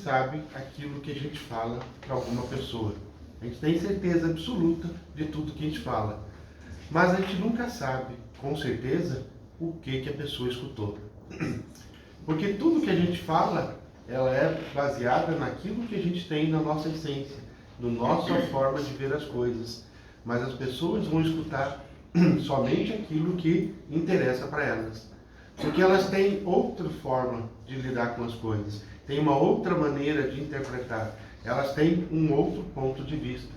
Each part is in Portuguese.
sabe aquilo que a gente fala para alguma pessoa. A gente tem certeza absoluta de tudo que a gente fala. Mas a gente nunca sabe, com certeza, o que a pessoa escutou. Porque tudo que a gente fala, ela é baseada naquilo que a gente tem na nossa essência, na nossa forma de ver as coisas. Mas as pessoas vão escutar somente aquilo que interessa para elas. Porque elas têm outra forma de lidar com as coisas, têm uma outra maneira de interpretar, elas têm um outro ponto de vista.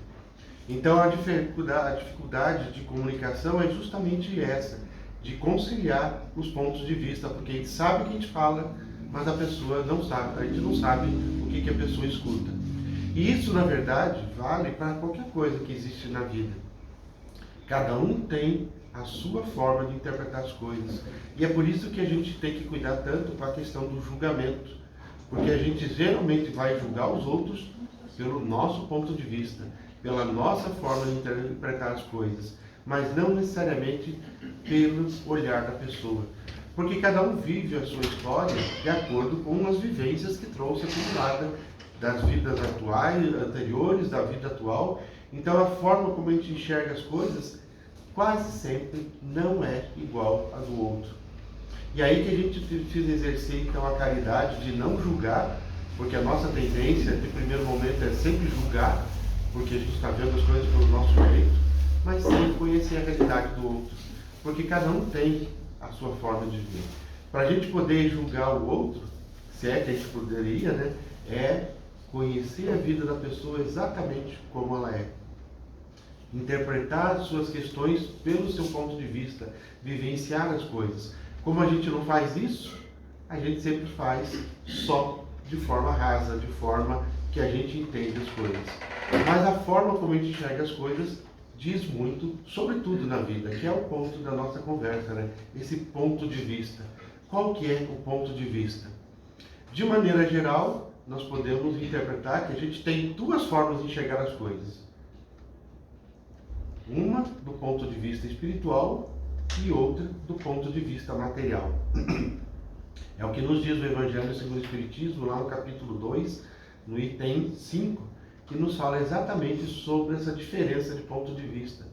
Então a dificuldade de comunicação é justamente essa, de conciliar os pontos de vista, porque a gente sabe o que a gente fala, mas a pessoa não sabe, a gente não sabe o que a pessoa escuta. E isso, na verdade, vale para qualquer coisa que existe na vida. Cada um tem a sua forma de interpretar as coisas. E é por isso que a gente tem que cuidar tanto com a questão do julgamento. Porque a gente geralmente vai julgar os outros pelo nosso ponto de vista, pela nossa forma de interpretar as coisas, mas não necessariamente pelo olhar da pessoa. Porque cada um vive a sua história de acordo com as vivências que trouxe acumulada das vidas atuais, anteriores, da vida atual. Então a forma como a gente enxerga as coisas quase sempre não é igual a do outro. E aí que a gente precisa exercer então a caridade de não julgar, porque a nossa tendência de primeiro momento é sempre julgar, porque a gente está vendo as coisas pelo nosso jeito, mas sem conhecer a realidade do outro, porque cada um tem a sua forma de ver. Para a gente poder julgar o outro, se é que a gente poderia, né, é conhecer a vida da pessoa exatamente como ela é. Interpretar suas questões pelo seu ponto de vista, vivenciar as coisas. Como a gente não faz isso, a gente sempre faz só de forma rasa, de forma que a gente entende as coisas. Mas a forma como a gente enxerga as coisas diz muito sobre tudo na vida, que é o ponto da nossa conversa, né? Esse ponto de vista. Qual que é o ponto de vista? De maneira geral, nós podemos interpretar que a gente tem duas formas de enxergar as coisas. Uma do ponto de vista espiritual e outra do ponto de vista material. É o que nos diz o Evangelho segundo o Espiritismo, lá no capítulo 2, no item 5, que nos fala exatamente sobre essa diferença de ponto de vista.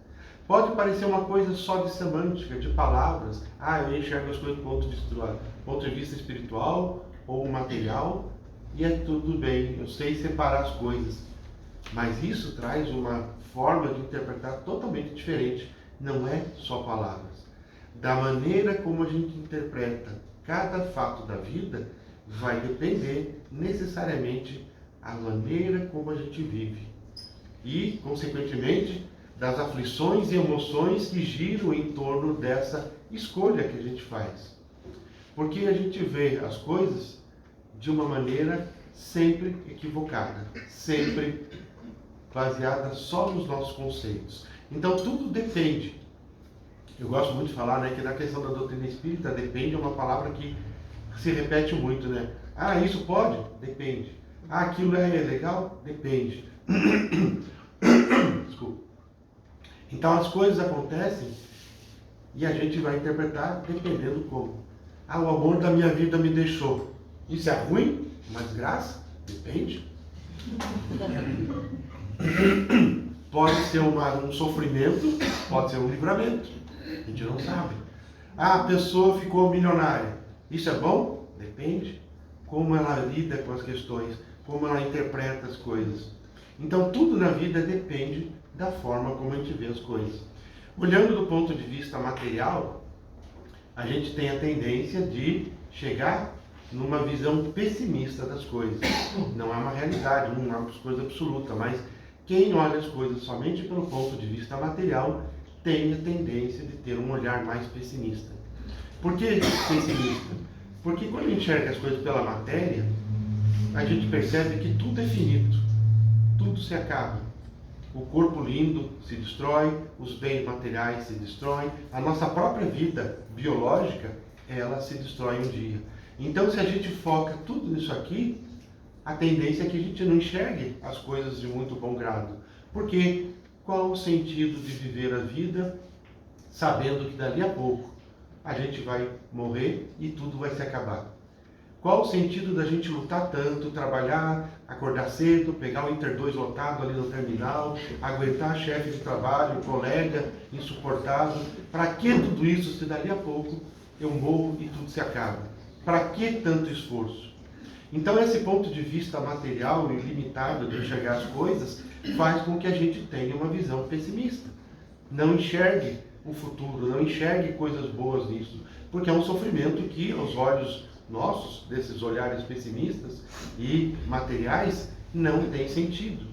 Pode parecer uma coisa só de semântica, de palavras. Eu enxergo as coisas do ponto de vista espiritual ou material, e é tudo bem, eu sei separar as coisas. Mas isso traz uma forma de interpretar totalmente diferente. Não é só palavras. Da maneira como a gente interpreta cada fato da vida, vai depender necessariamente a maneira como a gente vive. E, consequentemente, das aflições e emoções que giram em torno dessa escolha que a gente faz. Porque a gente vê as coisas de uma maneira sempre equivocada, sempre baseada só nos nossos conceitos. Então tudo depende. Eu gosto muito de falar, né, que na questão da doutrina espírita, depende é uma palavra que se repete muito, né? Isso pode? Depende. Aquilo é legal? Depende. Desculpa. Então as coisas acontecem e a gente vai interpretar dependendo como. O amor da minha vida me deixou. Isso é ruim? Mas graça? Depende. Pode ser um sofrimento, pode ser um livramento. A gente não sabe. A pessoa ficou milionária. Isso é bom? Depende. Como ela lida com as questões, como ela interpreta as coisas. Então tudo na vida depende da forma como a gente vê as coisas. Olhando do ponto de vista material, a gente tem a tendência de chegar numa visão pessimista das coisas. Não é uma realidade, não é uma coisa absoluta, mas quem olha as coisas somente pelo ponto de vista material tem a tendência de ter um olhar mais pessimista. Por que pessimista? Porque quando a gente enxerga as coisas pela matéria, a gente percebe que tudo é finito, tudo se acaba. O corpo lindo se destrói, os bens materiais se destroem, a nossa própria vida biológica, ela se destrói um dia. Então, se a gente foca tudo nisso aqui, a tendência é que a gente não enxergue as coisas de muito bom grado. Porque qual o sentido de viver a vida sabendo que dali a pouco a gente vai morrer e tudo vai se acabar? Qual o sentido da gente lutar tanto, trabalhar, acordar cedo, pegar o Inter 2 lotado ali no terminal, aguentar chefe de trabalho, colega insuportável? Para que tudo isso se dali a pouco eu morro e tudo se acaba? Para que tanto esforço? Então esse ponto de vista material e limitado de enxergar as coisas faz com que a gente tenha uma visão pessimista. Não enxergue o futuro, não enxergue coisas boas nisso, porque é um sofrimento que aos olhos nossos, desses olhares pessimistas e materiais, não tem sentido.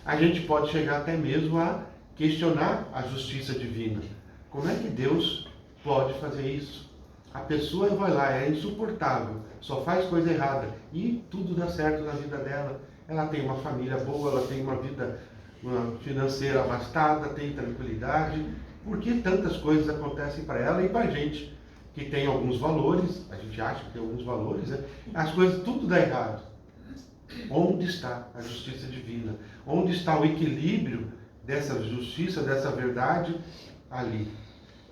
A gente pode chegar até mesmo a questionar a justiça divina. Como é que Deus pode fazer isso? A pessoa vai lá, é insuportável, só faz coisa errada e tudo dá certo na vida dela. Ela tem uma família boa, ela tem uma vida financeira abastada, tem tranquilidade. Por que tantas coisas acontecem para ela e para a gente, que tem alguns valores, a gente acha que tem alguns valores, né? As coisas tudo dá errado. Onde está a justiça divina? Onde está o equilíbrio dessa justiça, dessa verdade ali?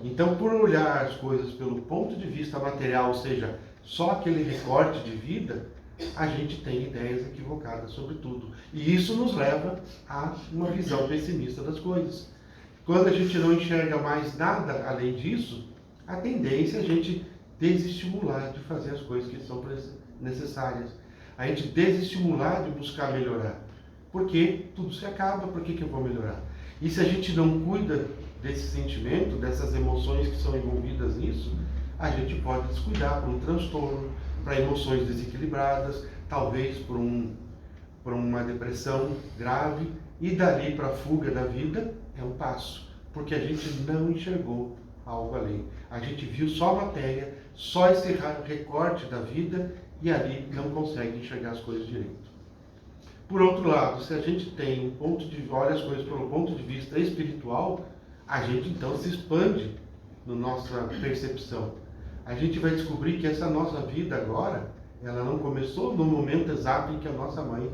Então, por olhar as coisas pelo ponto de vista material, ou seja, só aquele recorte de vida, a gente tem ideias equivocadas sobre tudo. E isso nos leva a uma visão pessimista das coisas. Quando a gente não enxerga mais nada além disso, a tendência é a gente desestimular de fazer as coisas que são necessárias. A gente desestimular de buscar melhorar. Porque tudo se acaba, por que eu vou melhorar? E se a gente não cuida desse sentimento, dessas emoções que são envolvidas nisso, a gente pode descuidar por um transtorno, para emoções desequilibradas, talvez por uma depressão grave, e dali para a fuga da vida é um passo, porque a gente não enxergou algo além. A gente viu só a matéria, só esse recorte da vida, e ali não consegue enxergar as coisas direito. Por outro lado, se a gente tem olha as coisas pelo ponto de vista espiritual, a gente então se expande na nossa percepção. A gente vai descobrir que essa nossa vida agora, ela não começou no momento exato em que a nossa mãe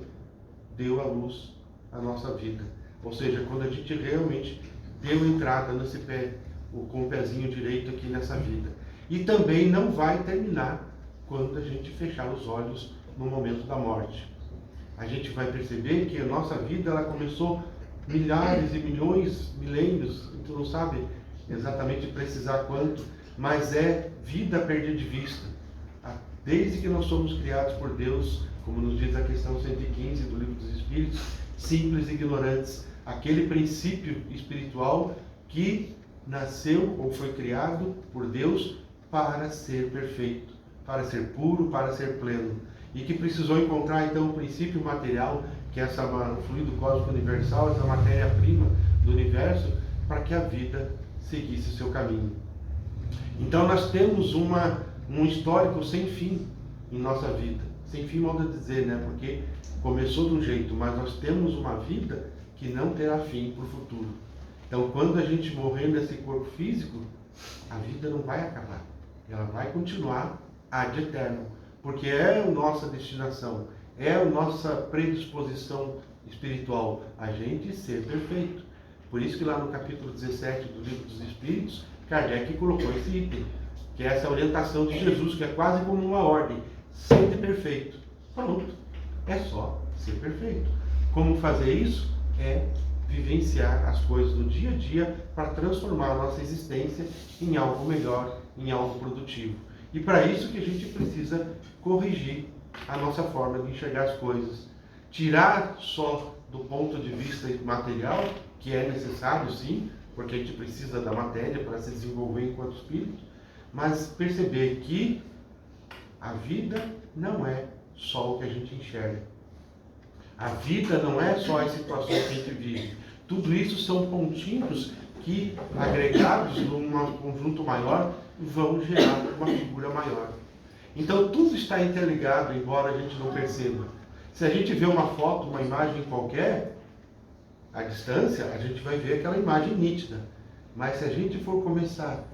deu à luz a nossa vida. Ou seja, quando a gente realmente deu entrada nesse pé, com o pezinho direito aqui nessa vida. E também não vai terminar quando a gente fechar os olhos no momento da morte. A gente vai perceber que a nossa vida ela começou milhares e milhões, milênios, a gente não sabe exatamente precisar quanto, mas é vida perdida de vista. Desde que nós somos criados por Deus, como nos diz a questão 115 do Livro dos Espíritos, simples e ignorantes, aquele princípio espiritual que nasceu ou foi criado por Deus para ser perfeito, para ser puro, para ser pleno. E que precisou encontrar então o princípio material, que é o fluido cósmico universal, essa matéria-prima do universo, para que a vida seguisse o seu caminho. Então nós temos um histórico sem fim em nossa vida. Sem fim, modo de dizer, né? Porque começou de um jeito, mas nós temos uma vida que não terá fim para o futuro. Então, quando a gente morrer nesse corpo físico, a vida não vai acabar. Ela vai continuar ad eterno, porque é a nossa destinação, é a nossa predisposição espiritual, a gente ser perfeito. Por isso que lá no capítulo 17 do Livro dos Espíritos, Kardec colocou esse item, que é essa orientação de Jesus, que é quase como uma ordem: sede perfeito. Pronto, é só ser perfeito. Como fazer isso? É vivenciar as coisas do dia a dia para transformar a nossa existência em algo melhor, em algo produtivo. E para isso que a gente precisa corrigir a nossa forma de enxergar as coisas. Tirar só do ponto de vista material, que é necessário sim, porque a gente precisa da matéria para se desenvolver enquanto espírito, mas perceber que a vida não é só o que a gente enxerga. A vida não é só as situações que a gente vive. Tudo isso são pontinhos que, agregados num conjunto maior, vão gerar uma figura maior. Então tudo está interligado, embora a gente não perceba. Se a gente vê uma foto, uma imagem qualquer, à distância, a gente vai ver aquela imagem nítida. Mas se a gente for começar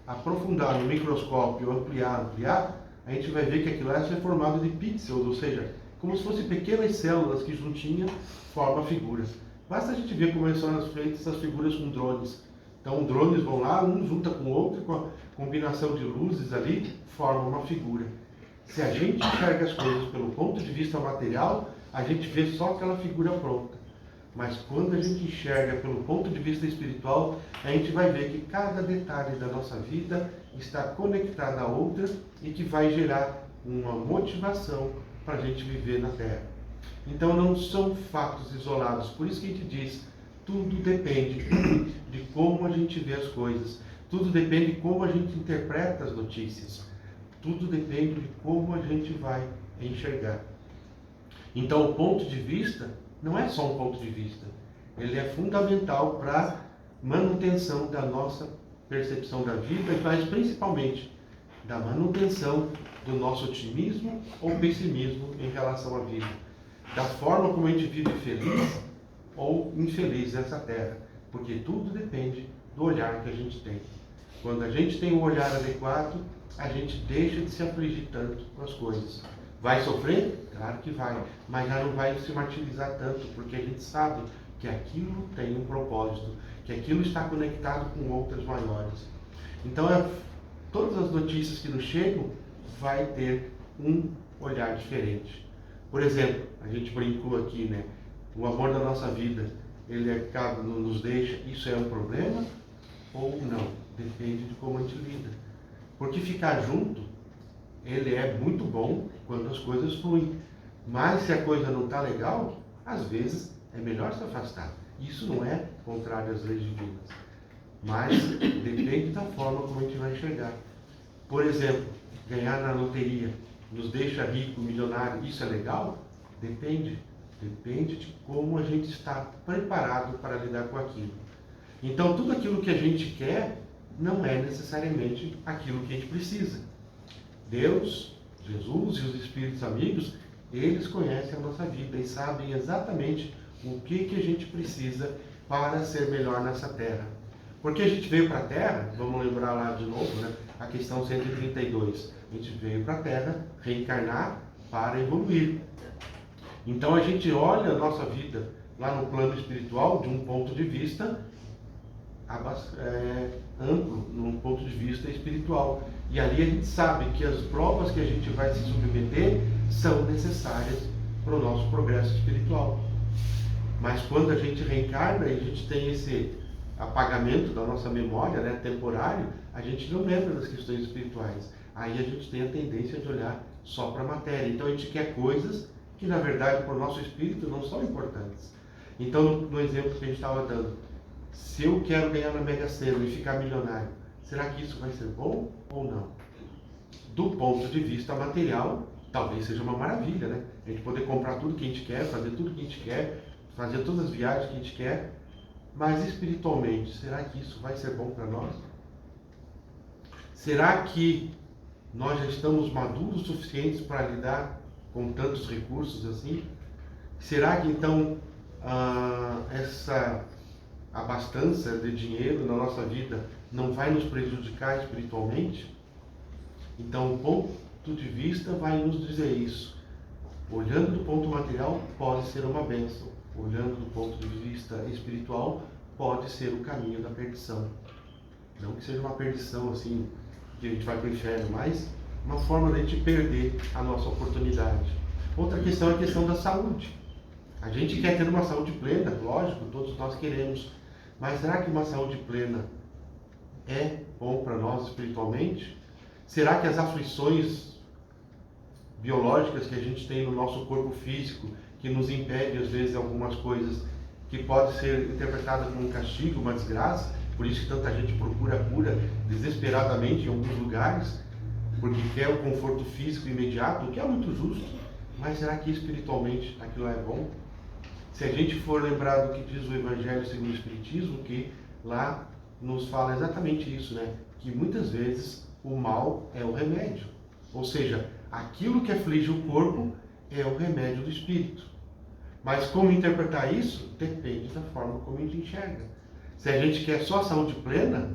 a aprofundar no microscópio, ampliar, a gente vai ver que aquilo é formado de pixels, ou seja, como se fossem pequenas células que juntinhas formam figuras. Basta a gente ver como são feitas essas figuras com drones. Então, drones vão lá, um junta com o outro, com a combinação de luzes ali, forma uma figura. Se a gente enxerga as coisas pelo ponto de vista material, a gente vê só aquela figura pronta. Mas quando a gente enxerga pelo ponto de vista espiritual, a gente vai ver que cada detalhe da nossa vida está conectado a outra e que vai gerar uma motivação para a gente viver na Terra. Então não são fatos isolados. Por isso que a gente diz, tudo depende de como a gente vê as coisas. Tudo depende de como a gente interpreta as notícias. Tudo depende de como a gente vai enxergar. Então o ponto de vista não é só um ponto de vista. Ele é fundamental para a manutenção da nossa percepção da vida, mas principalmente da manutenção do nosso otimismo ou pessimismo em relação à vida. Da forma como a gente vive feliz ou infeliz nessa terra. Porque tudo depende do olhar que a gente tem. Quando a gente tem um olhar adequado, a gente deixa de se afligir tanto com as coisas. Vai sofrer? Claro que vai, mas já não vai se martirizar tanto, porque a gente sabe que aquilo tem um propósito, que aquilo está conectado com outras maiores. Então, todas as notícias que nos chegam vai ter um olhar diferente. Por exemplo, a gente brincou aqui, né? O amor da nossa vida, ele acaba, nos deixa, isso é um problema ou não? Depende de como a gente lida. Porque ficar junto, ele é muito bom quando as coisas fluem. Mas se a coisa não está legal, às vezes é melhor se afastar. Isso não é contrário às leis divinas. Mas depende da forma como a gente vai enxergar. Por exemplo, ganhar na loteria nos deixa rico, milionário, isso é legal? Depende. Depende de como a gente está preparado para lidar com aquilo. Então, tudo aquilo que a gente quer não é necessariamente aquilo que a gente precisa. Deus, Jesus e os Espíritos amigos, eles conhecem a nossa vida e sabem exatamente o que a gente precisa para ser melhor nessa terra. Porque a gente veio para a Terra, vamos lembrar lá de novo, né? A questão 132. A gente veio para a Terra reencarnar para evoluir. Então a gente olha a nossa vida lá no plano espiritual de um ponto de vista amplo, num ponto de vista espiritual. E ali a gente sabe que as provas que a gente vai se submeter são necessárias para o nosso progresso espiritual. Mas quando a gente reencarna e a gente tem esse apagamento da nossa memória, né, temporário, a gente não lembra das questões espirituais. Aí a gente tem a tendência de olhar só para a matéria. Então a gente quer coisas que na verdade para o nosso espírito não são importantes. Então no exemplo que a gente estava dando, se eu quero ganhar na Mega Sena e ficar milionário, será que isso vai ser bom ou não? Do ponto de vista material, talvez seja uma maravilha, né? A gente poder comprar tudo que a gente quer, fazer tudo que a gente quer, fazer todas as viagens que a gente quer, mas espiritualmente, será que isso vai ser bom para nós? Será que nós já estamos maduros o suficientes para lidar com tantos recursos assim? Será que então essa abastança de dinheiro na nossa vida não vai nos prejudicar espiritualmente? Então o ponto de vista vai nos dizer isso. Olhando do ponto material pode ser uma bênção. Olhando do ponto de vista espiritual pode ser o caminho da perdição. Não que seja uma perdição assim, que a gente vai para o inferno, mas uma forma de a gente perder a nossa oportunidade. Outra questão é a questão da saúde. A gente quer ter uma saúde plena, lógico, todos nós queremos. Mas será que uma saúde plena é bom para nós espiritualmente? Será que as aflições biológicas que a gente tem no nosso corpo físico, que nos impede às vezes algumas coisas, que pode ser interpretada como um castigo, uma desgraça, por isso que tanta gente procura a cura desesperadamente em alguns lugares, porque quer o conforto físico imediato, o que é muito justo, mas será que espiritualmente aquilo é bom? Se a gente for lembrar do que diz o Evangelho segundo o Espiritismo, que lá nos fala exatamente isso, né? Que muitas vezes o mal é o remédio. Ou seja, aquilo que aflige o corpo é o remédio do espírito. Mas como interpretar isso? Depende da forma como a gente enxerga. Se a gente quer só a saúde plena,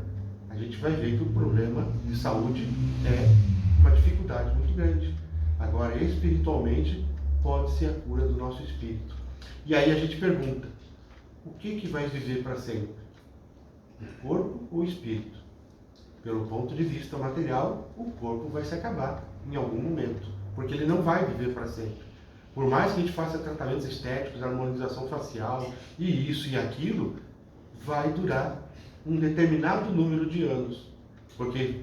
a gente vai ver que o problema de saúde é uma dificuldade muito grande. Agora, espiritualmente, pode ser a cura do nosso espírito. E aí a gente pergunta, o que vai viver para sempre? O corpo ou o espírito? Pelo ponto de vista material, o corpo vai se acabar em algum momento. porque ele não vai viver para sempre. Por mais que a gente faça tratamentos estéticos, harmonização facial e isso e aquilo, vai durar um determinado número de anos, porque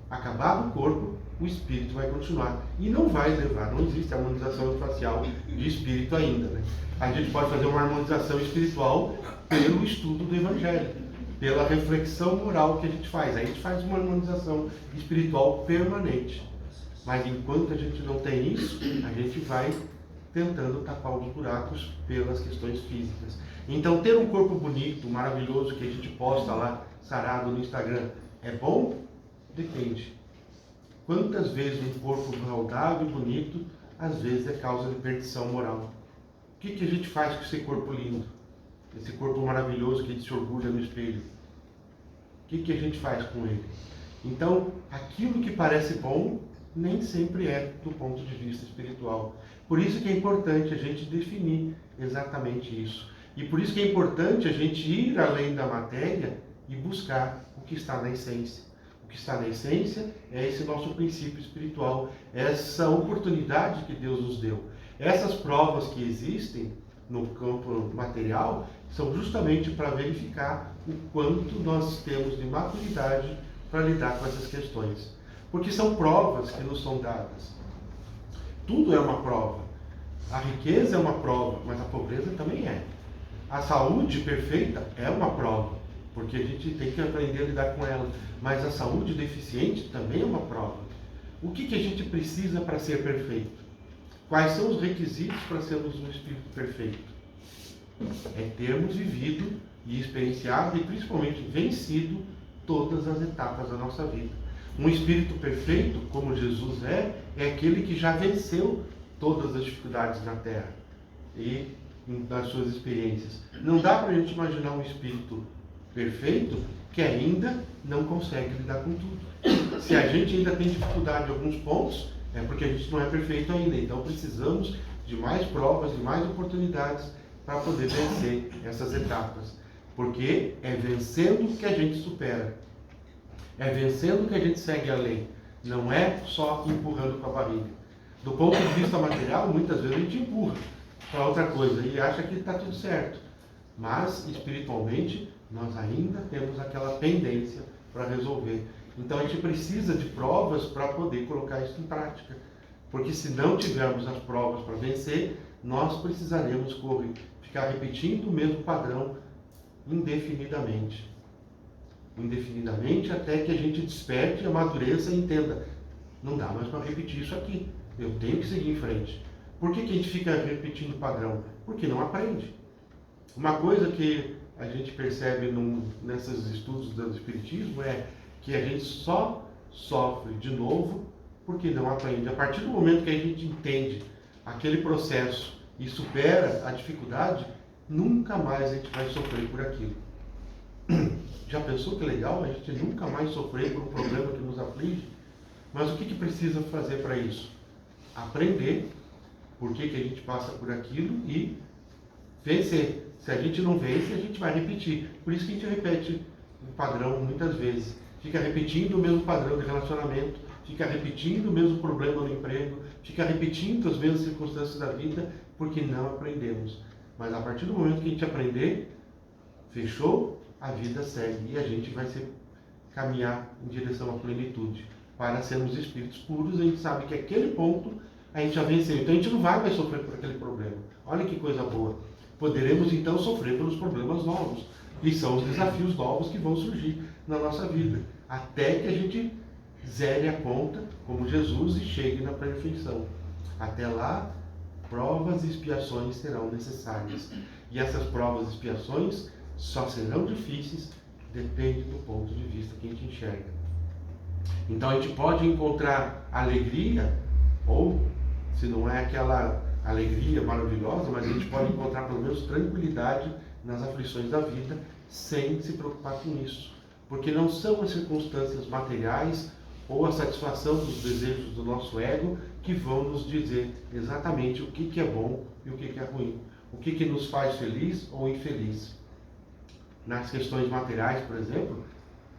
acabado o corpo, o espírito vai continuar e não vai levar, não existe harmonização facial de espírito ainda, né? A gente pode fazer uma harmonização espiritual pelo estudo do Evangelho, pela reflexão moral que a gente faz. Aí a gente faz uma harmonização espiritual permanente. Mas enquanto a gente não tem isso, a gente vai tentando tapar os buracos pelas questões físicas. Então, ter um corpo bonito, maravilhoso, que a gente posta lá, sarado no Instagram, é bom? Depende. Quantas vezes um corpo saudável e bonito, às vezes é causa de perdição moral? O que a gente faz com esse corpo lindo? Esse corpo maravilhoso que a gente se orgulha no espelho? O que a gente faz com ele? Então, aquilo que parece bom, nem sempre é do ponto de vista espiritual. Por isso que é importante a gente definir exatamente isso. E por isso que é importante a gente ir além da matéria e buscar o que está na essência. O que está na essência é esse nosso princípio espiritual, essa oportunidade que Deus nos deu. Essas provas que existem no campo material são justamente para verificar o quanto nós temos de maturidade para lidar com essas questões. Porque são provas que nos são dadas. Tudo é uma prova. A riqueza é uma prova, mas a pobreza também é. A saúde perfeita é uma prova, porque a gente tem que aprender a lidar com ela. Mas a saúde deficiente também é uma prova. O que a gente precisa para ser perfeito? Quais são os requisitos para sermos um espírito perfeito? É termos vivido e experienciado e principalmente vencido todas as etapas da nossa vida. Um espírito perfeito, como Jesus é aquele que já venceu todas as dificuldades na Terra e nas suas experiências. Não dá para a gente imaginar um espírito perfeito que ainda não consegue lidar com tudo. Se a gente ainda tem dificuldade em alguns pontos, é porque a gente não é perfeito ainda. Então precisamos de mais provas, de mais oportunidades para poder vencer essas etapas. Porque é vencendo que a gente supera. É vencendo que a gente segue a lei. Não é só empurrando com a barriga. Do ponto de vista material, muitas vezes a gente empurra para outra coisa e acha que está tudo certo. Mas, espiritualmente, nós ainda temos aquela pendência para resolver. Então a gente precisa de provas para poder colocar isso em prática. Porque se não tivermos as provas para vencer, nós precisaremos ficar repetindo o mesmo padrão indefinidamente. Indefinidamente até que a gente desperte, amadureça e entenda. Não dá mais para repetir isso aqui. Eu tenho que seguir em frente. Por que a gente fica repetindo o padrão? Porque não aprende. Uma coisa que a gente percebe nesses estudos do Espiritismo é que a gente só sofre de novo porque não aprende. A partir do momento que a gente entende aquele processo e supera a dificuldade, nunca mais a gente vai sofrer por aquilo. Já pensou que legal a gente nunca mais sofrer por um problema que nos aflige? Mas o que precisa fazer para isso? Aprender por que a gente passa por aquilo e vencer. Se a gente não vence, a gente vai repetir. Por isso que a gente repete o padrão muitas vezes. Fica repetindo o mesmo padrão de relacionamento, fica repetindo o mesmo problema no emprego, fica repetindo as mesmas circunstâncias da vida, porque não aprendemos. Mas a partir do momento que a gente aprender, fechou, a vida segue e a gente vai caminhar em direção à plenitude. Para sermos espíritos puros, a gente sabe que aquele ponto a gente já venceu. Então a gente não vai mais sofrer por aquele problema. Olha que coisa boa. Poderemos então sofrer pelos problemas novos, que são os desafios novos que vão surgir na nossa vida, até que a gente zere a conta, como Jesus, e chegue na perfeição. Até lá, provas e expiações serão necessárias. E essas provas e expiações só serão difíceis, depende do ponto de vista que a gente enxerga. Então a gente pode encontrar alegria, ou se não é aquela alegria maravilhosa, mas a gente pode encontrar pelo menos tranquilidade nas aflições da vida, sem se preocupar com isso. Porque não são as circunstâncias materiais ou a satisfação dos desejos do nosso ego que vão nos dizer exatamente o que é bom e o que é ruim. O que nos faz feliz ou infeliz. Nas questões materiais, por exemplo,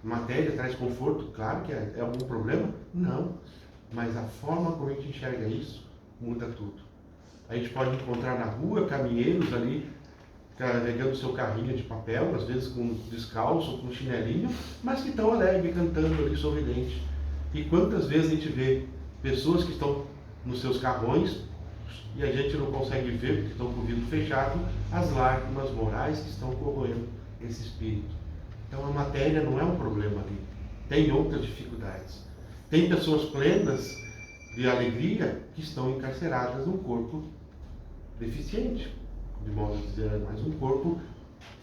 matéria traz conforto, claro que é algum problema? Não. mas a forma como a gente enxerga isso muda tudo. A gente pode encontrar na rua caminheiros ali carregando seu carrinho de papel, às vezes com descalço, com chinelinho, mas que estão alegres, cantando ali, sorridente. E quantas vezes a gente vê pessoas que estão nos seus carrões e a gente não consegue ver, porque estão com o vidro fechado, as lágrimas morais que estão corroendo esse espírito. Então a matéria não é um problema ali, tem outras dificuldades. Tem pessoas plenas de alegria que estão encarceradas num corpo deficiente, de modo a dizer, mas um corpo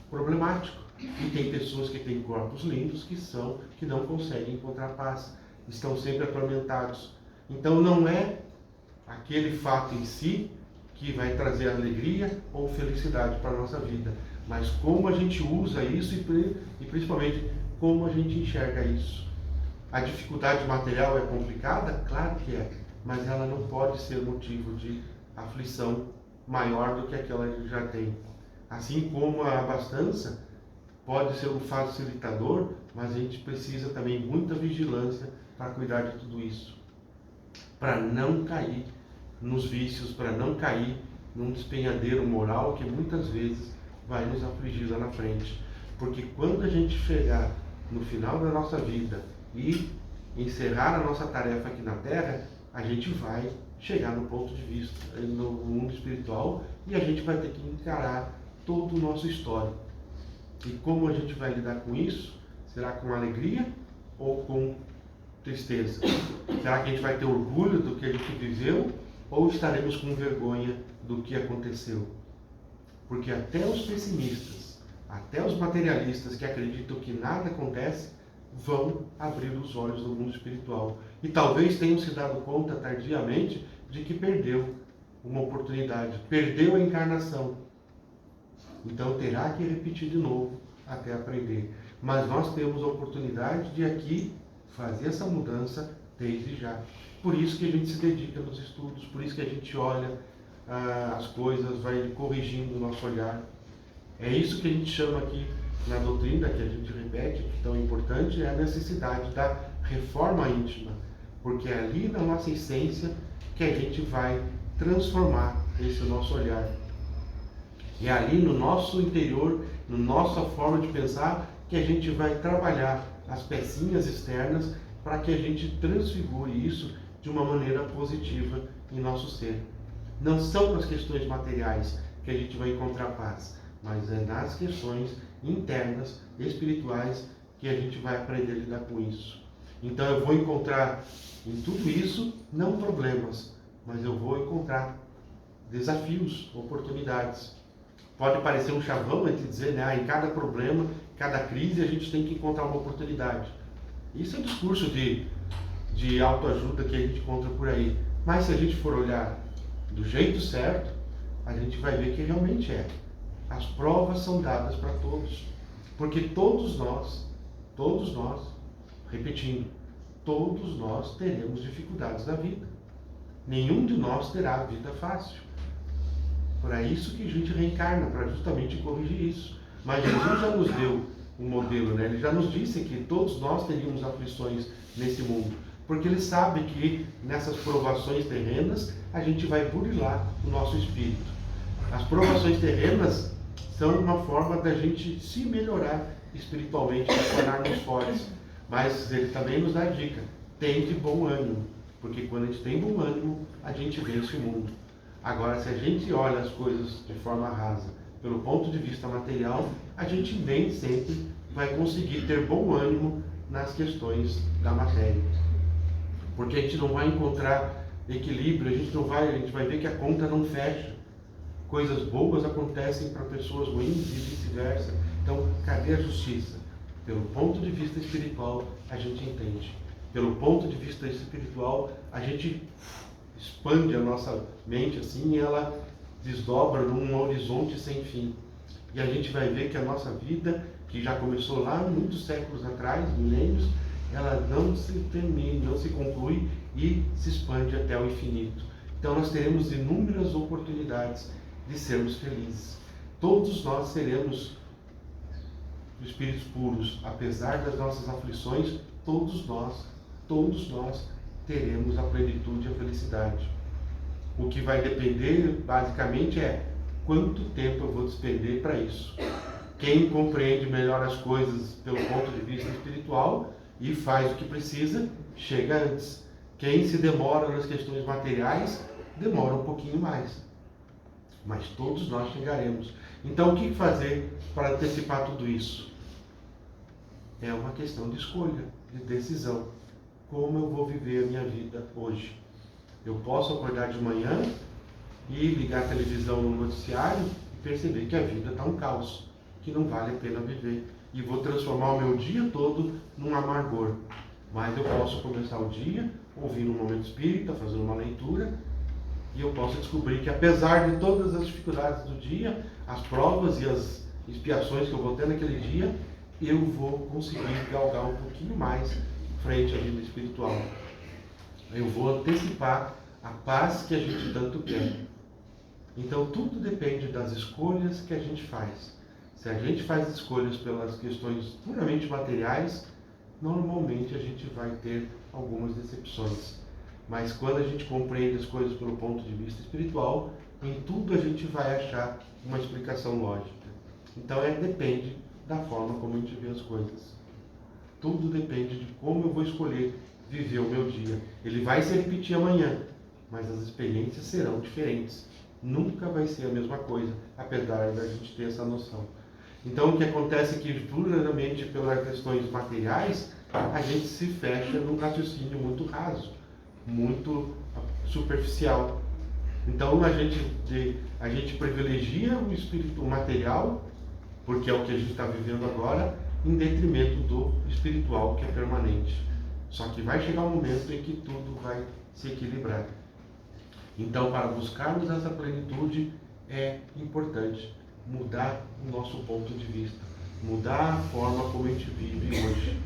problemático. E tem pessoas que têm corpos lindos que não conseguem encontrar paz, estão sempre atormentados. Então não é aquele fato em si que vai trazer alegria ou felicidade para a nossa vida, mas como a gente usa isso e principalmente como a gente enxerga isso. A dificuldade material é complicada? Claro que é, mas ela não pode ser motivo de aflição maior do que aquela que já tem. Assim como a abastança pode ser um facilitador, mas a gente precisa também muita vigilância para cuidar de tudo isso, para não cair nos vícios, para não cair num despenhadeiro moral que muitas vezes vai nos afligir lá na frente. Porque quando a gente chegar no final da nossa vida e encerrar a nossa tarefa aqui na Terra, a gente vai chegar no ponto de vista, no mundo espiritual, e a gente vai ter que encarar todo o nosso histórico. E como a gente vai lidar com isso? Será com alegria ou com tristeza? Será que a gente vai ter orgulho do que a gente viveu ou estaremos com vergonha do que aconteceu? Porque até os pessimistas, até os materialistas que acreditam que nada acontece, vão abrir os olhos do mundo espiritual. E talvez tenham se dado conta tardiamente de que perdeu uma oportunidade, perdeu a encarnação. Então terá que repetir de novo até aprender. Mas nós temos a oportunidade de aqui fazer essa mudança desde já. Por isso que a gente se dedica nos estudos, por isso que a gente olha as coisas, vai corrigindo o nosso olhar. É isso que a gente chama aqui na doutrina, que a gente repete, que é tão importante, é a necessidade da reforma íntima, porque é ali na nossa essência que a gente vai transformar esse nosso olhar. É ali no nosso interior, na nossa forma de pensar, que a gente vai trabalhar as pecinhas externas para que a gente transfigure isso de uma maneira positiva em nosso ser. Não são nas questões materiais que a gente vai encontrar paz, mas é nas questões internas, espirituais, que a gente vai aprender a lidar com isso. Então eu vou encontrar em tudo isso, não problemas, mas eu vou encontrar desafios, oportunidades. Pode parecer um chavão a gente dizer, né? Em cada problema, cada crise, a gente tem que encontrar uma oportunidade. Isso é um discurso de autoajuda que a gente encontra por aí. Mas se a gente for olhar do jeito certo, a gente vai ver que realmente é. As provas são dadas para todos. Porque todos nós, repetindo, todos nós teremos dificuldades na vida. Nenhum de nós terá vida fácil. Para isso que a gente reencarna, para justamente corrigir isso. Mas Jesus já nos deu um modelo, né? Ele já nos disse que todos nós teríamos aflições nesse mundo. Porque ele sabe que nessas provações terrenas, a gente vai burilar o nosso espírito. As provações terrenas são uma forma da gente se melhorar espiritualmente, para tornarmos fortes. Mas ele também nos dá a dica, tem de bom ânimo. Porque quando a gente tem bom ânimo, a gente vence o mundo. Agora, se a gente olha as coisas de forma rasa, pelo ponto de vista material, a gente nem sempre vai conseguir ter bom ânimo nas questões da matéria. Porque a gente não vai encontrar equilíbrio, a gente vai ver que a conta não fecha. Coisas boas acontecem para pessoas ruins e vice-versa. Então, cadê a justiça? Pelo ponto de vista espiritual, a gente entende. Pelo ponto de vista espiritual, a gente expande a nossa mente assim e ela desdobra num horizonte sem fim. E a gente vai ver que a nossa vida, que já começou lá muitos séculos atrás, milênios, ela não se termina, não se conclui e se expande até o infinito. Então nós teremos inúmeras oportunidades de sermos felizes. Todos nós seremos espíritos puros, apesar das nossas aflições, todos nós teremos a plenitude e a felicidade. O que vai depender, basicamente, é quanto tempo eu vou despender para isso. Quem compreende melhor as coisas pelo ponto de vista espiritual e faz o que precisa, chega antes. Quem se demora nas questões materiais, demora um pouquinho mais. Mas todos nós chegaremos. Então, o que fazer para antecipar tudo isso? É uma questão de escolha, de decisão. Como eu vou viver a minha vida hoje? Eu posso acordar de manhã e ligar a televisão no noticiário e perceber que a vida está um caos, que não vale a pena viver. E vou transformar o meu dia todo num amargor. Mas eu posso começar o dia ouvindo um momento espírita, fazendo uma leitura, e eu posso descobrir que, apesar de todas as dificuldades do dia, as provas e as expiações que eu vou ter naquele dia, eu vou conseguir galgar um pouquinho mais frente à vida espiritual. Eu vou antecipar a paz que a gente tanto quer. Então, tudo depende das escolhas que a gente faz. Se a gente faz escolhas pelas questões puramente materiais, normalmente a gente vai ter algumas decepções. Mas quando a gente compreende as coisas pelo ponto de vista espiritual, em tudo a gente vai achar uma explicação lógica. Então, depende da forma como a gente vê as coisas. Tudo depende de como eu vou escolher viver o meu dia. Ele vai se repetir amanhã, mas as experiências serão diferentes. Nunca vai ser a mesma coisa, apesar da gente ter essa noção. Então, o que acontece é que, puramente pelas questões materiais, a gente se fecha num raciocínio muito raso, muito superficial. Então, a gente privilegia o espírito material, porque é o que a gente está vivendo agora, em detrimento do espiritual, que é permanente. Só que vai chegar um momento em que tudo vai se equilibrar. Então, para buscarmos essa plenitude, é importante mudar o nosso ponto de vista, mudar a forma como a gente vive hoje.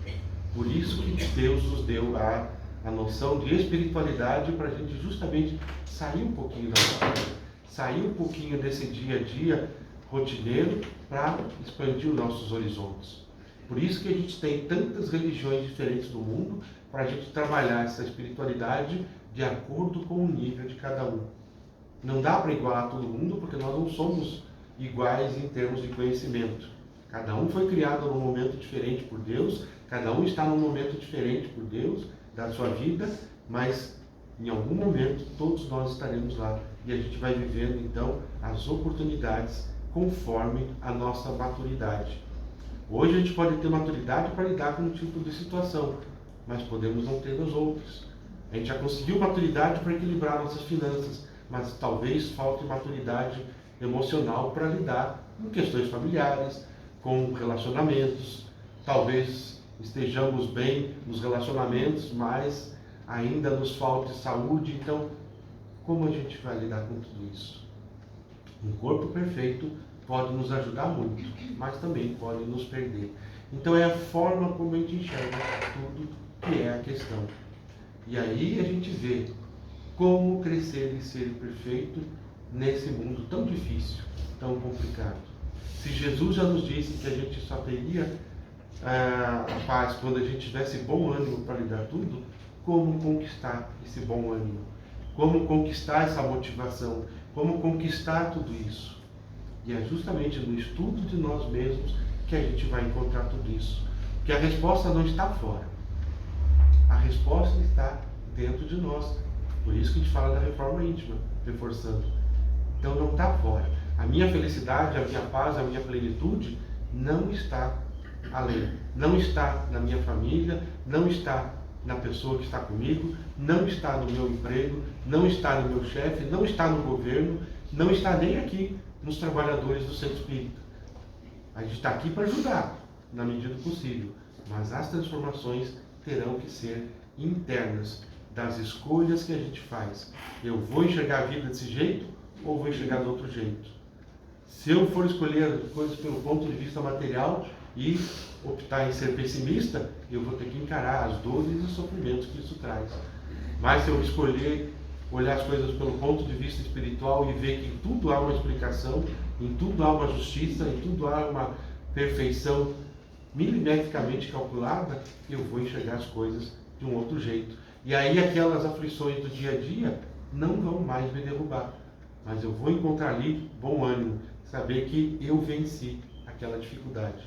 Por isso que Deus nos deu a noção de espiritualidade, para a gente justamente sair um pouquinho da vida, sair um pouquinho desse dia a dia rotineiro, para expandir os nossos horizontes. Por isso que a gente tem tantas religiões diferentes do mundo, para a gente trabalhar essa espiritualidade de acordo com o nível de cada um. Não dá para igualar todo mundo, porque nós não somos iguais em termos de conhecimento. Cada um foi criado num momento diferente por Deus, cada um está num momento diferente por Deus, da sua vida, mas em algum momento todos nós estaremos lá. E a gente vai vivendo então as oportunidades conforme a nossa maturidade. Hoje a gente pode ter maturidade para lidar com um tipo de situação, mas podemos não ter as outras. A gente já conseguiu maturidade para equilibrar nossas finanças, mas talvez falte maturidade emocional para lidar com questões familiares, com relacionamentos. Talvez estejamos bem nos relacionamentos, mas ainda nos falte saúde. Então, como a gente vai lidar com tudo isso? Um corpo perfeito pode nos ajudar muito, mas também pode nos perder. Então é a forma como a gente enxerga tudo que é a questão. E aí a gente vê como crescer e ser perfeito nesse mundo tão difícil, tão complicado. Se Jesus já nos disse que a gente só teria a paz quando a gente tivesse bom ânimo para lidar tudo, como conquistar esse bom ânimo? Como conquistar essa motivação? Como conquistar tudo isso? E é justamente no estudo de nós mesmos que a gente vai encontrar tudo isso. Porque a resposta não está fora. A resposta está dentro de nós. Por isso que a gente fala da reforma íntima, reforçando. Então não está fora. A minha felicidade, a minha paz, a minha plenitude não está além. Não está na minha família, não está na pessoa que está comigo, não está no meu emprego, não está no meu chefe, não está no governo, não está nem aqui nos trabalhadores do centro espírita. A gente está aqui para ajudar, na medida do possível, mas as transformações terão que ser internas, das escolhas que a gente faz. Eu vou enxergar a vida desse jeito ou vou enxergar do outro jeito? Se eu for escolher as coisas pelo ponto de vista material e optar em ser pessimista, eu vou ter que encarar as dores e os sofrimentos que isso traz. Mas se eu escolher olhar as coisas pelo ponto de vista espiritual e ver que em tudo há uma explicação, em tudo há uma justiça, em tudo há uma perfeição milimetricamente calculada, eu vou enxergar as coisas de um outro jeito. E aí aquelas aflições do dia a dia não vão mais me derrubar. Mas eu vou encontrar ali bom ânimo, saber que eu venci aquela dificuldade.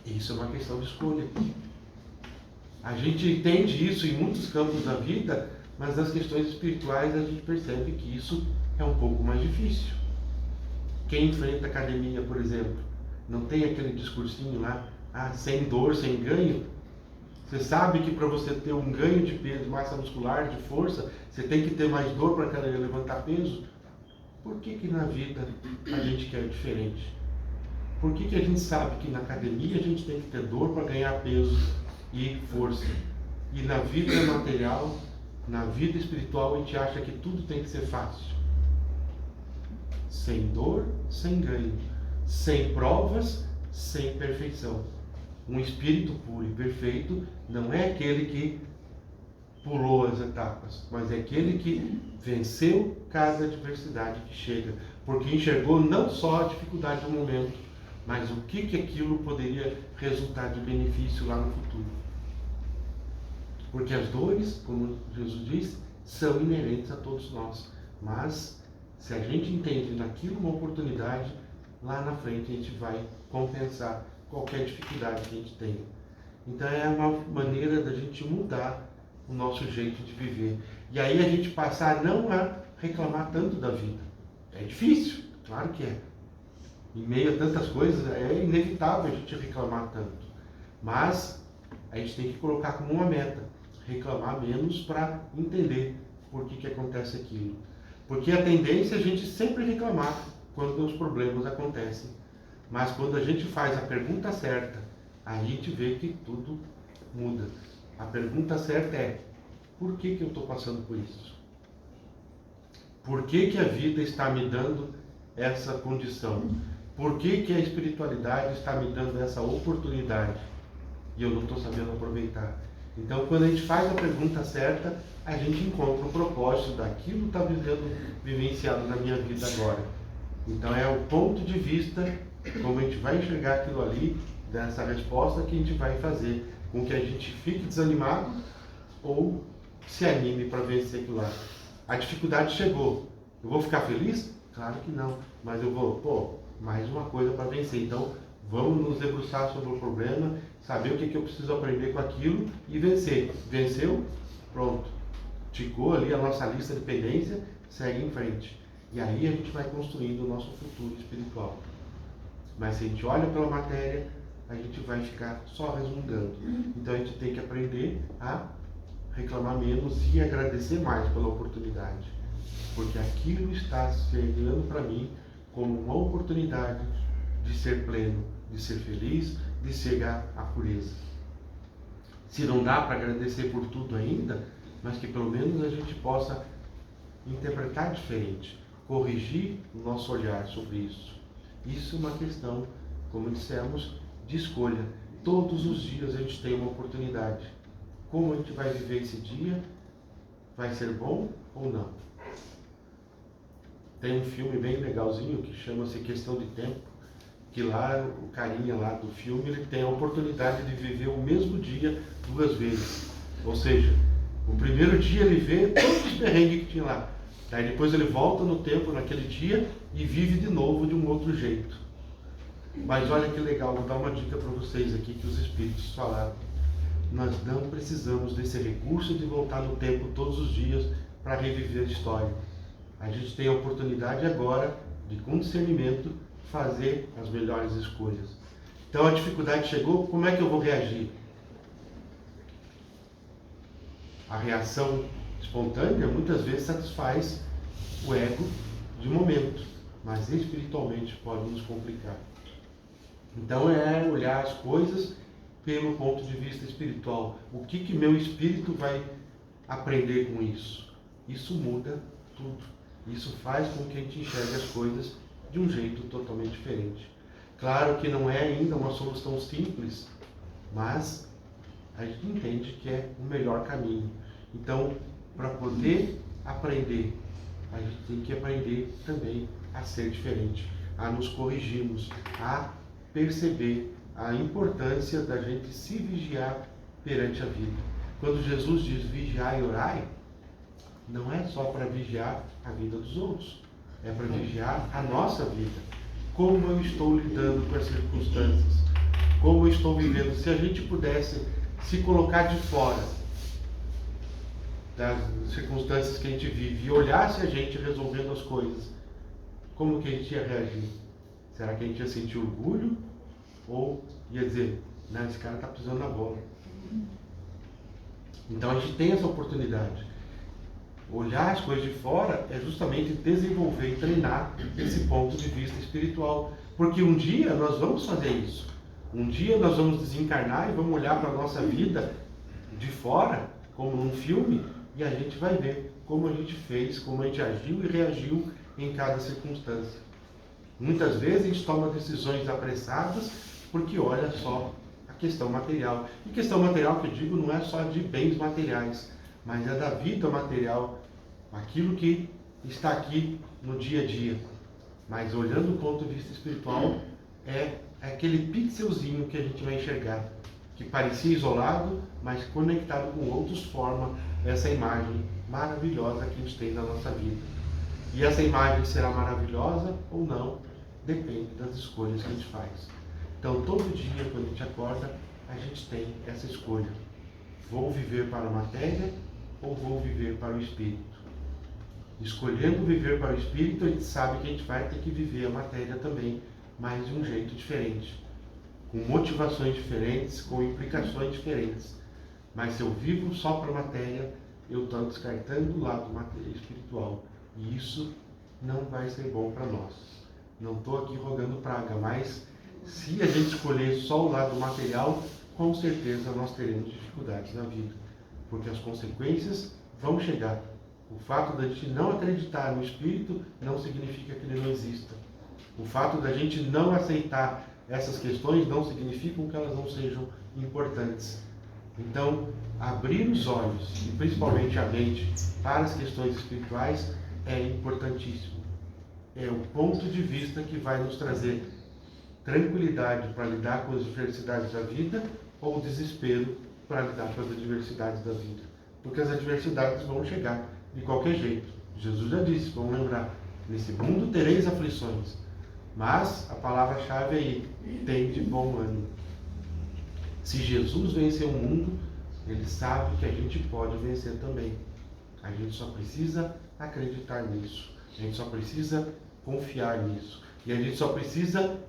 Isso é uma questão de escolha. A gente entende isso em muitos campos da vida, mas nas questões espirituais a gente percebe que isso é um pouco mais difícil. Quem enfrenta a academia, por exemplo, não tem aquele discursinho lá, sem dor, sem ganho? Você sabe que para você ter um ganho de peso, massa muscular, de força, você tem que ter mais dor para levantar peso? Por que na vida a gente quer diferente? Por que a gente sabe que na academia a gente tem que ter dor para ganhar peso e força? E na vida material, na vida espiritual, a gente acha que tudo tem que ser fácil. Sem dor, sem ganho. Sem provas, sem perfeição. Um espírito puro e perfeito não é aquele que pulou as etapas, mas é aquele que venceu cada adversidade que chega, porque enxergou não só a dificuldade do momento, mas o que aquilo poderia resultar de benefício lá no futuro. Porque as dores, como Jesus disse, são inerentes a todos nós, mas se a gente entende naquilo uma oportunidade, lá na frente a gente vai compensar qualquer dificuldade que a gente tenha. Então é uma maneira da gente mudar o nosso jeito de viver. E aí a gente passar não a reclamar tanto da vida. É difícil, claro que é. Em meio a tantas coisas, é inevitável a gente reclamar tanto. Mas a gente tem que colocar como uma meta, reclamar menos para entender por que acontece aquilo. Porque a tendência é a gente sempre reclamar quando os problemas acontecem. Mas quando a gente faz a pergunta certa, aí a gente vê que tudo muda. A pergunta certa é: por que eu estou passando por isso? Por que a vida está me dando essa condição? Por que a espiritualidade está me dando essa oportunidade e eu não estou sabendo aproveitar? Então, quando a gente faz a pergunta certa, a gente encontra o propósito daquilo que está vivenciado na minha vida agora. Então, é o ponto de vista, como a gente vai enxergar aquilo ali, dessa resposta que a gente vai fazer com que a gente fique desanimado ou se anime para vencer aquilo lá. A dificuldade chegou. Eu vou ficar feliz? Claro que não. Mas eu vou, mais uma coisa para vencer. Então, vamos nos debruçar sobre o problema, saber o que eu preciso aprender com aquilo e vencer. Venceu? Pronto. Ticou ali a nossa lista de pendência, segue em frente. E aí a gente vai construindo o nosso futuro espiritual. Mas se a gente olha pela matéria, a gente vai ficar só resmungando. Então a gente tem que aprender a reclamar menos e agradecer mais pela oportunidade. Porque aquilo está chegando para mim como uma oportunidade de ser pleno, de ser feliz, de chegar à pureza. Se não dá para agradecer por tudo ainda, mas que pelo menos a gente possa interpretar diferente, corrigir o nosso olhar sobre isso. Isso é uma questão, como dissemos, de escolha. Todos os dias a gente tem uma oportunidade. Como a gente vai viver esse dia? Vai ser bom ou não? Tem um filme bem legalzinho que chama-se Questão de Tempo, que lá, o carinha lá do filme, ele tem a oportunidade de viver o mesmo dia 2 vezes. Ou seja, o primeiro dia ele vê todos os perrengues que tinha lá. Daí depois ele volta no tempo, naquele dia, e vive de novo de um outro jeito. Mas olha que legal, vou dar uma dica para vocês aqui que os Espíritos falaram. Nós não precisamos desse recurso de voltar no tempo todos os dias para reviver a história. A gente tem a oportunidade agora de, com discernimento, fazer as melhores escolhas. Então a dificuldade chegou, como é que eu vou reagir? A reação espontânea muitas vezes satisfaz o ego de momento, mas espiritualmente pode nos complicar. Então é olhar as coisas pelo ponto de vista espiritual. O que meu espírito vai aprender com isso? Isso muda tudo. Isso faz com que a gente enxergue as coisas de um jeito totalmente diferente. Claro que não é ainda uma solução simples, mas a gente entende que é o melhor caminho. Então, para poder aprender, a gente tem que aprender também a ser diferente, a nos corrigirmos, a perceber a importância da gente se vigiar perante a vida. quando Jesus diz vigiai e orai, não é só para vigiar a vida dos outros, é para vigiar a nossa vida. Como eu estou lidando com as circunstâncias? Como eu estou vivendo? Se a gente pudesse se colocar de fora das circunstâncias que a gente vive e olhasse a gente resolvendo as coisas, como que a gente ia reagir? Será que a gente ia sentir orgulho? Ou ia dizer, não, esse cara está pisando na bola? Então a gente tem essa oportunidade. Olhar as coisas de fora é justamente desenvolver e treinar esse ponto de vista espiritual. Porque um dia nós vamos fazer isso. Um dia nós vamos desencarnar e vamos olhar para a nossa vida de fora, como num filme, e a gente vai ver como a gente fez, como a gente agiu e reagiu em cada circunstância. Muitas vezes a gente toma decisões apressadas porque olha só a questão material. E questão material que eu digo não é só de bens materiais, mas é da vida material, aquilo que está aqui no dia a dia. Mas olhando do ponto de vista espiritual, é aquele pixelzinho que a gente vai enxergar, que parecia isolado, mas conectado com outros, forma essa imagem maravilhosa que a gente tem na nossa vida. E essa imagem será maravilhosa ou não, depende das escolhas que a gente faz. Então, todo dia, quando a gente acorda, a gente tem essa escolha. Vou viver para a matéria ou vou viver para o espírito? Escolhendo viver para o espírito, a gente sabe que a gente vai ter que viver a matéria também, mas de um jeito diferente, com motivações diferentes, com implicações diferentes. Mas se eu vivo só para a matéria, eu estou descartando o lado espiritual. E isso não vai ser bom para nós. Não estou aqui rogando praga, mas se a gente escolher só o lado material, com certeza nós teremos dificuldades na vida. Porque as consequências vão chegar. O fato da gente não acreditar no espírito não significa que ele não exista. O fato da gente não aceitar essas questões não significa que elas não sejam importantes. Então, abrir os olhos, e principalmente a mente, para as questões espirituais é importantíssimo. É o ponto de vista que vai nos trazer tranquilidade para lidar com as adversidades da vida ou desespero para lidar com as adversidades da vida. Porque as adversidades vão chegar de qualquer jeito. Jesus já disse, vamos lembrar, nesse mundo tereis aflições. Mas a palavra-chave aí, tem de bom ânimo. Se Jesus venceu o mundo, ele sabe que a gente pode vencer também. A gente só precisa acreditar nisso. A gente só precisa confiar nisso. E a gente só precisa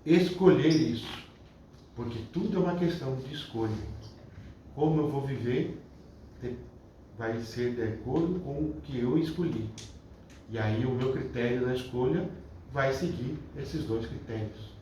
escolher isso. Porque tudo é uma questão de escolha. Como eu vou viver vai ser de acordo com o que eu escolhi. E aí o meu critério na escolha vai seguir esses dois critérios.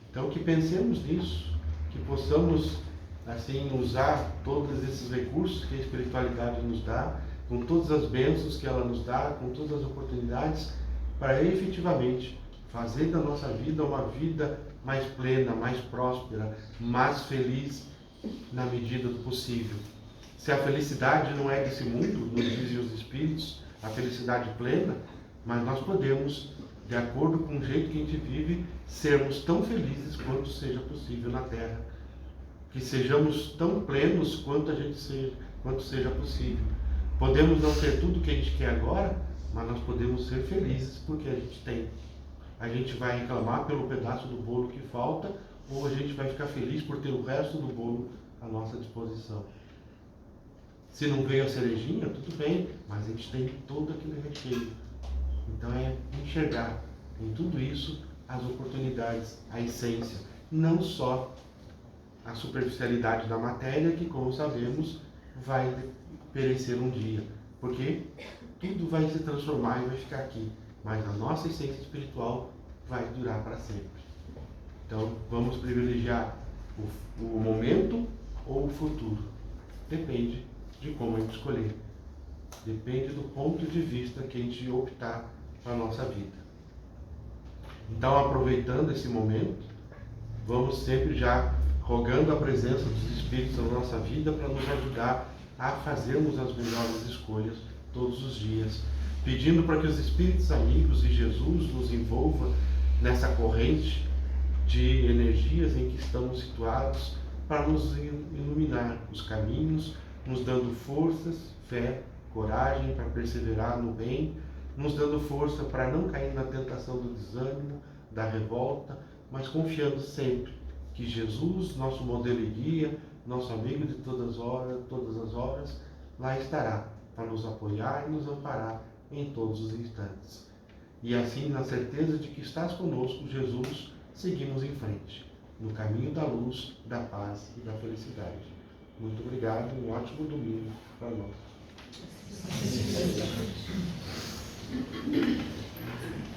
Então que pensemos nisso, que possamos assim usar todos esses recursos que a espiritualidade nos dá, com todas as bênçãos que ela nos dá, com todas as oportunidades, para efetivamente fazer da nossa vida uma vida mais plena, mais próspera, mais feliz na medida do possível. Se a felicidade não é desse mundo, nos dizem os espíritos, a felicidade plena, mas nós podemos, de acordo com o jeito que a gente vive, sermos tão felizes quanto seja possível na Terra. Que sejamos tão plenos quanto seja possível. Podemos não ter tudo o que a gente quer agora, mas nós podemos ser felizes porque a gente tem. A gente vai reclamar pelo pedaço do bolo que falta, ou a gente vai ficar feliz por ter o resto do bolo à nossa disposição. Se não veio a cerejinha, tudo bem, mas a gente tem todo aquele recheio. Então é enxergar em tudo isso as oportunidades, a essência, não só a superficialidade da matéria, que, como sabemos, vai perecer um dia, porque tudo vai se transformar e vai ficar aqui, mas a nossa essência espiritual vai durar para sempre. Então, vamos privilegiar o momento ou o futuro? Depende de como a gente escolher. Depende do ponto de vista que a gente optar para a nossa vida. Então, aproveitando esse momento, vamos sempre já rogando a presença dos Espíritos na nossa vida para nos ajudar a fazermos as melhores escolhas todos os dias, pedindo para que os Espíritos amigos e Jesus nos envolva nessa corrente de energias em que estamos situados para nos iluminar os caminhos, nos dando forças, fé, coragem para perseverar no bem, nos dando força para não cair na tentação do desânimo, da revolta, mas confiando sempre que Jesus, nosso modelo e guia, nosso amigo de todas as horas, lá estará para nos apoiar e nos amparar em todos os instantes. E assim, na certeza de que estás conosco, Jesus, seguimos em frente, no caminho da luz, da paz e da felicidade. Muito obrigado, um ótimo domingo para nós.